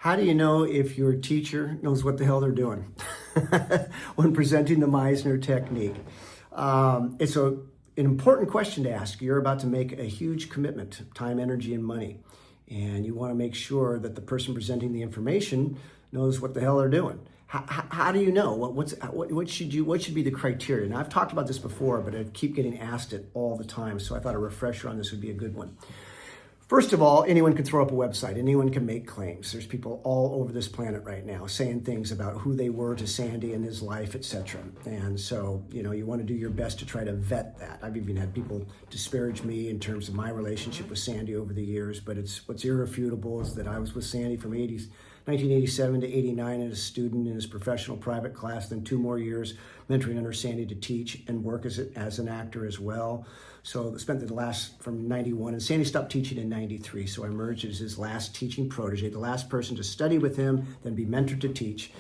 How do you know if your teacher knows what the hell they're doing when presenting the Meisner technique? It's an important question to ask. You're about to make a huge commitment, time, energy, and money. And you want to make sure that the person presenting the information knows what the hell they're doing. How do you know? What should be the criteria? Now, I've talked about this before, but I keep getting asked it all the time, so I thought a refresher on this would be a good one. First of all, anyone can throw up a website. Anyone can make claims. There's people all over this planet right now saying things about who they were to Sandy and his life, etc. And so, you want to do your best to try to vet that. I've even had people disparage me in terms of my relationship with Sandy over the years, but what's irrefutable is that I was with Sandy from 1987 to 89 as a student in his professional private class, then 2 more years mentoring under Sandy to teach and work as an actor as well. So I spent the last from 91, and Sandy stopped teaching in 93, so I emerged as his last teaching protege, the last person to study with him, then be mentored to teach.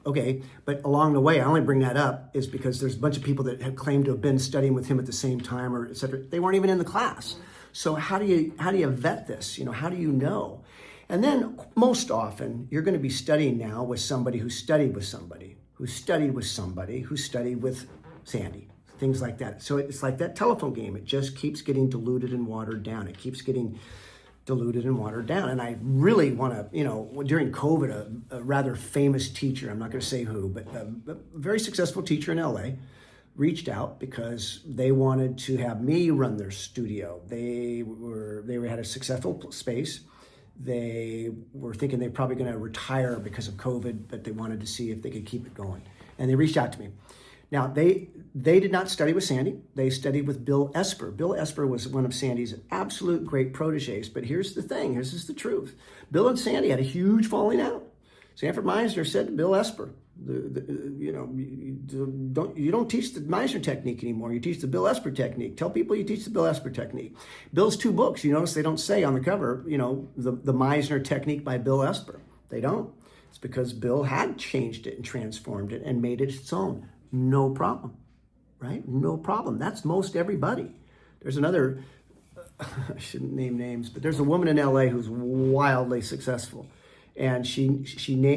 Okay, but along the way, I only bring that up is because there's a bunch of people that had claimed to have been studying with him at the same time, or et cetera. They weren't even in the class. So how do you vet this? How do you know? And then most often, you're going to be studying now with somebody who studied with somebody, who studied with somebody, who studied with Sandy, things like that. So it's like that telephone game. It just keeps getting diluted and watered down. It keeps getting diluted and watered down. And I really want to, during COVID, a rather famous teacher, I'm not going to say who, but a very successful teacher in LA, reached out because they wanted to have me run their studio. They had a successful space. They were thinking they're probably going to retire because of COVID, but they wanted to see if they could keep it going. And they reached out to me. Now, they did not study with Sandy. They studied with Bill Esper. Bill Esper was one of Sandy's absolute great proteges. But here's the thing. This is the truth. Bill and Sandy had a huge falling out. Sanford Meisner said to Bill Esper, you don't teach the Meisner technique anymore. You teach the Bill Esper technique. Tell people you teach the Bill Esper technique. Bill's 2 books. You notice they don't say on the cover, the Meisner technique by Bill Esper. They don't. It's because Bill had changed it and transformed it and made it its own. No problem, right? No problem. That's most everybody. There's another, I shouldn't name names, but there's a woman in LA who's wildly successful. And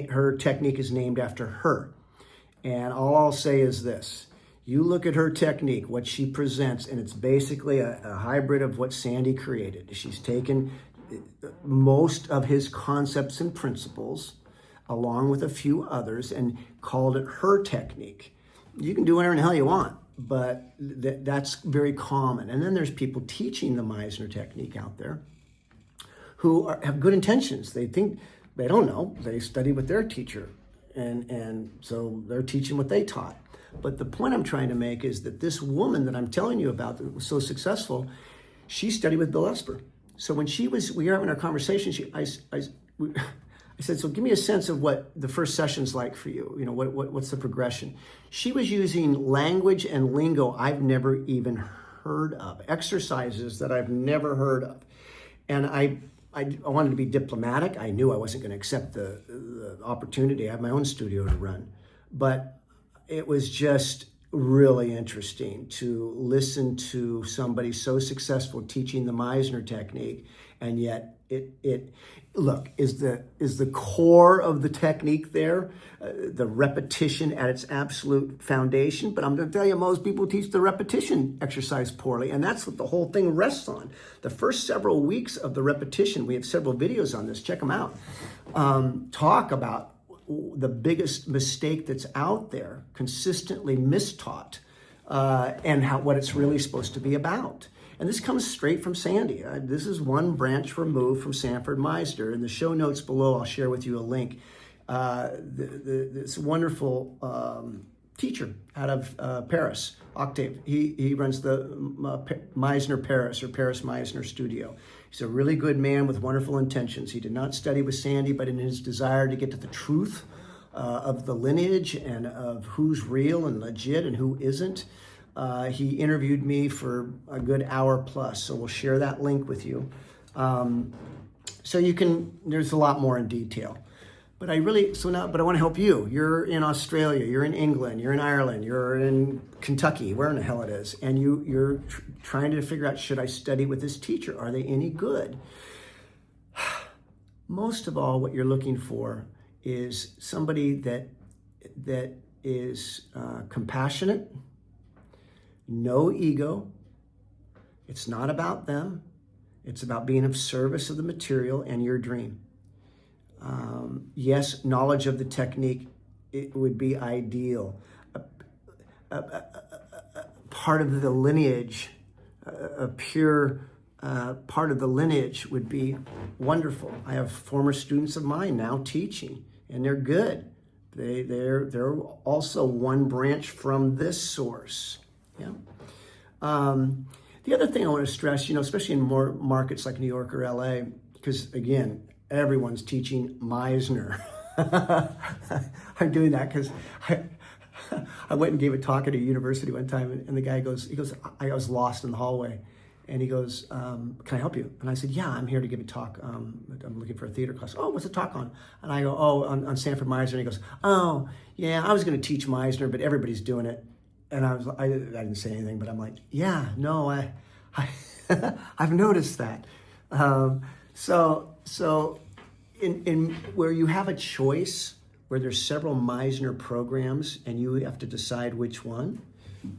her technique is named after her. And all I'll say is this. You look at her technique, what she presents, and it's basically a hybrid of what Sandy created. She's taken most of his concepts and principles, along with a few others, and called it her technique. You can do whatever the hell you want, but that's very common. And then there's people teaching the Meisner technique out there who have good intentions. They think, they don't know. They study with their teacher, and so they're teaching what they taught. But the point I'm trying to make is that this woman that I'm telling you about that was so successful, she studied with Bill Esper. So when we were having our conversation, I said, so give me a sense of what the first session's like for you. What's the progression? She was using language and lingo I've never even heard of, exercises that I've never heard of. And I wanted to be diplomatic. I knew I wasn't going to accept the opportunity. I have my own studio to run. But it was just really interesting to listen to somebody so successful teaching the Meisner technique, and yet is the core of the technique there, the repetition at its absolute foundation. But I'm going to tell you, most people teach the repetition exercise poorly, and that's what the whole thing rests on. The first several weeks of the repetition, we have several videos on this, check them out, talk about the biggest mistake that's out there, consistently mistaught, and what it's really supposed to be about. And this comes straight from Sandy. This is one branch removed from Sanford Meisner. In the show notes below, I'll share with you a link. This wonderful teacher out of Paris, Octave. He runs the Meisner Paris, or Paris Meisner Studio. He's a really good man with wonderful intentions. He did not study with Sandy, but in his desire to get to the truth of the lineage and of who's real and legit and who isn't, he interviewed me for a good hour plus. So we'll share that link with you. So you can, there's a lot more in detail. But I want to help you. You're in Australia, you're in England, you're in Ireland, you're in Kentucky, where in the hell it is. And you're trying to figure out, should I study with this teacher? Are they any good? most of all, what you're looking for is somebody that is compassionate, no ego. It's not about them. It's about being of service of the material and your dream. Yes, knowledge of the technique, it would be ideal. Part of the lineage, a pure part of the lineage would be wonderful. I have former students of mine now teaching, and they're good. They're also one branch from this source. Yeah. The other thing I want to stress, especially in more markets like New York or LA, because again, everyone's teaching Meisner. I'm doing that because I went and gave a talk at a university one time, and the guy goes, I was lost in the hallway. And he goes, can I help you? And I said, yeah, I'm here to give a talk. I'm looking for a theater class. Oh, what's the talk on? And I go, on Sanford Meisner. And he goes, oh, yeah, I was going to teach Meisner, but everybody's doing it. And I didn't say anything, but I'm like, yeah, no, I've noticed that. So in where you have a choice, where there's several Meisner programs and you have to decide which one,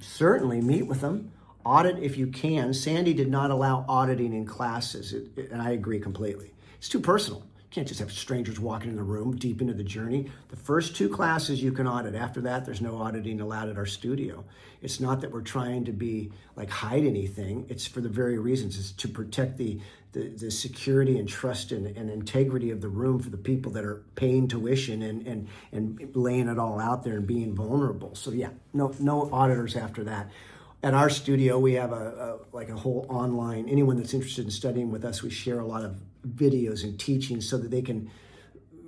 certainly meet with them. Audit if you can. Sandy did not allow auditing in classes, and I agree completely. It's too personal. You can't just have strangers walking in the room deep into the journey. The first 2 classes you can audit. After that, there's no auditing allowed at our studio. It's not that we're trying to be hide anything. It's for the very reasons. It's to protect the security and trust and integrity of the room for the people that are paying tuition and laying it all out there and being vulnerable. So yeah, no auditors after that. At our studio, we have a whole online, anyone that's interested in studying with us, we share a lot of videos and teachings so that they can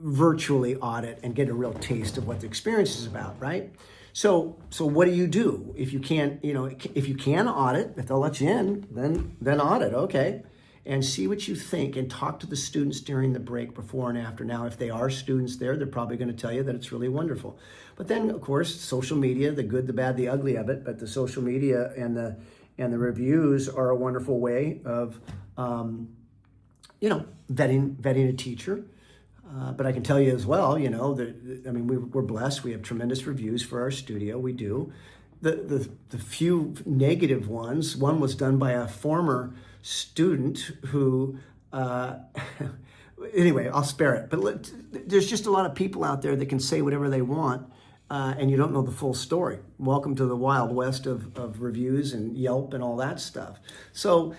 virtually audit and get a real taste of what the experience is about, right? So what do? If you can't, if you can audit, if they'll let you in, then audit, okay. And see what you think and talk to the students during the break before and after. Now, if they are students there, they're probably going to tell you that it's really wonderful. But then, of course, social media, the good, the bad, the ugly of it, but the social media and the reviews are a wonderful way of, vetting a teacher. But I can tell you as well, we're blessed. We have tremendous reviews for our studio. We do. The few negative ones, one was done by a former student who, anyway, I'll spare it. But there's just a lot of people out there that can say whatever they want, and you don't know the full story. Welcome to the Wild West of reviews and Yelp and all that stuff. So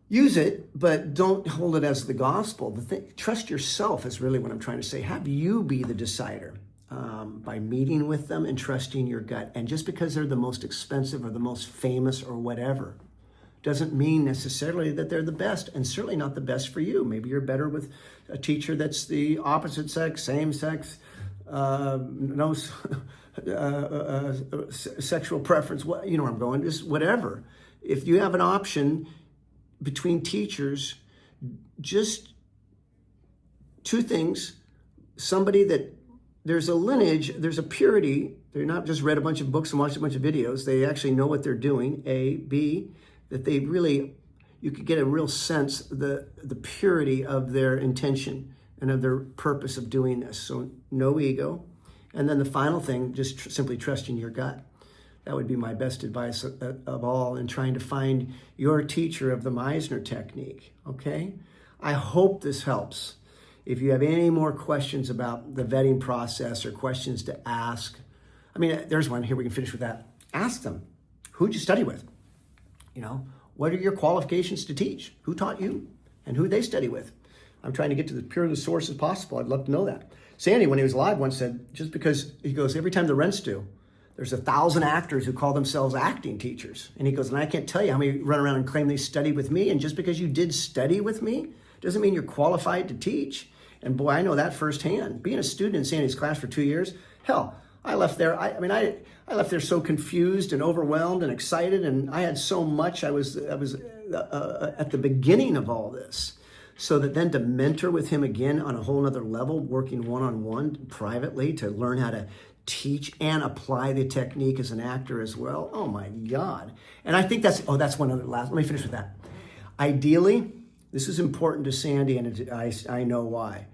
use it, but don't hold it as the gospel. Trust yourself is really what I'm trying to say. Have you be the decider. By meeting with them and trusting your gut. And just because they're the most expensive or the most famous or whatever, doesn't mean necessarily that they're the best, and certainly not the best for you. Maybe you're better with a teacher that's the opposite sex, same sex, no sexual preference, you know where I'm going, just whatever. If you have an option between teachers, just 2 things. Somebody that there's a lineage, there's a purity. They're not just read a bunch of books and watched a bunch of videos. They actually know what they're doing, A. B, that they really, you could get a real sense the purity of their intention and of their purpose of doing this. So no ego. And then the final thing, just simply trusting your gut. That would be my best advice of all in trying to find your teacher of the Meisner technique, okay? I hope this helps. If you have any more questions about the vetting process or questions to ask, there's one here, we can finish with that. Ask them, who'd you study with? What are your qualifications to teach? Who taught you? And who they study with? I'm trying to get to the pure of the source as possible. I'd love to know that. Sandy, when he was alive, once said, just because, he goes, every time the rent's due, there's 1,000 actors who call themselves acting teachers. And he goes, and I can't tell you how many run around and claim they studied with me. And just because you did study with me doesn't mean you're qualified to teach. And boy, I know that firsthand. Being a student in Sandy's class for 2 years, hell, I left there. I left there so confused and overwhelmed and excited, and I had so much. I was at the beginning of all this, so that then to mentor with him again on a whole nother level, working one-on-one privately to learn how to teach and apply the technique as an actor as well. Oh my God! And I think that's one other last. Let me finish with that. Ideally, This is important to Sandy, and I know why.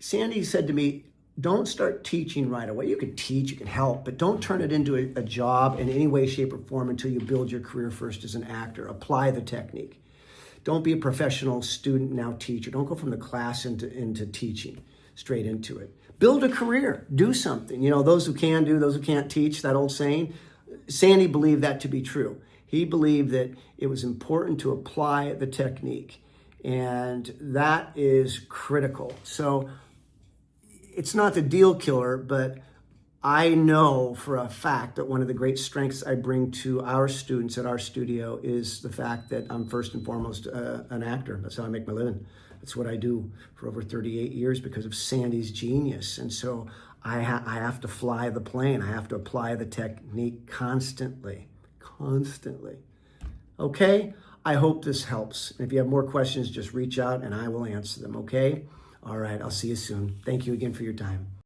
Sandy said to me, don't start teaching right away. You can teach, you can help, but don't turn it into a job in any way, shape, or form until you build your career first as an actor. Apply the technique. Don't be a professional student, now teacher. Don't go from the class into teaching, straight into it. Build a career. Do something. You know, those who can do, those who can't teach, that old saying. Sandy believed that to be true. He believed that it was important to apply the technique, and that is critical. So it's not the deal killer, but I know for a fact that one of the great strengths I bring to our students at our studio is the fact that I'm first and foremost an actor. That's how I make my living. That's what I do for over 38 years because of Sandy's genius. And so I have to fly the plane. I have to apply the technique constantly. Okay? I hope this helps. If you have more questions, just reach out and I will answer them, okay? All right, I'll see you soon. Thank you again for your time.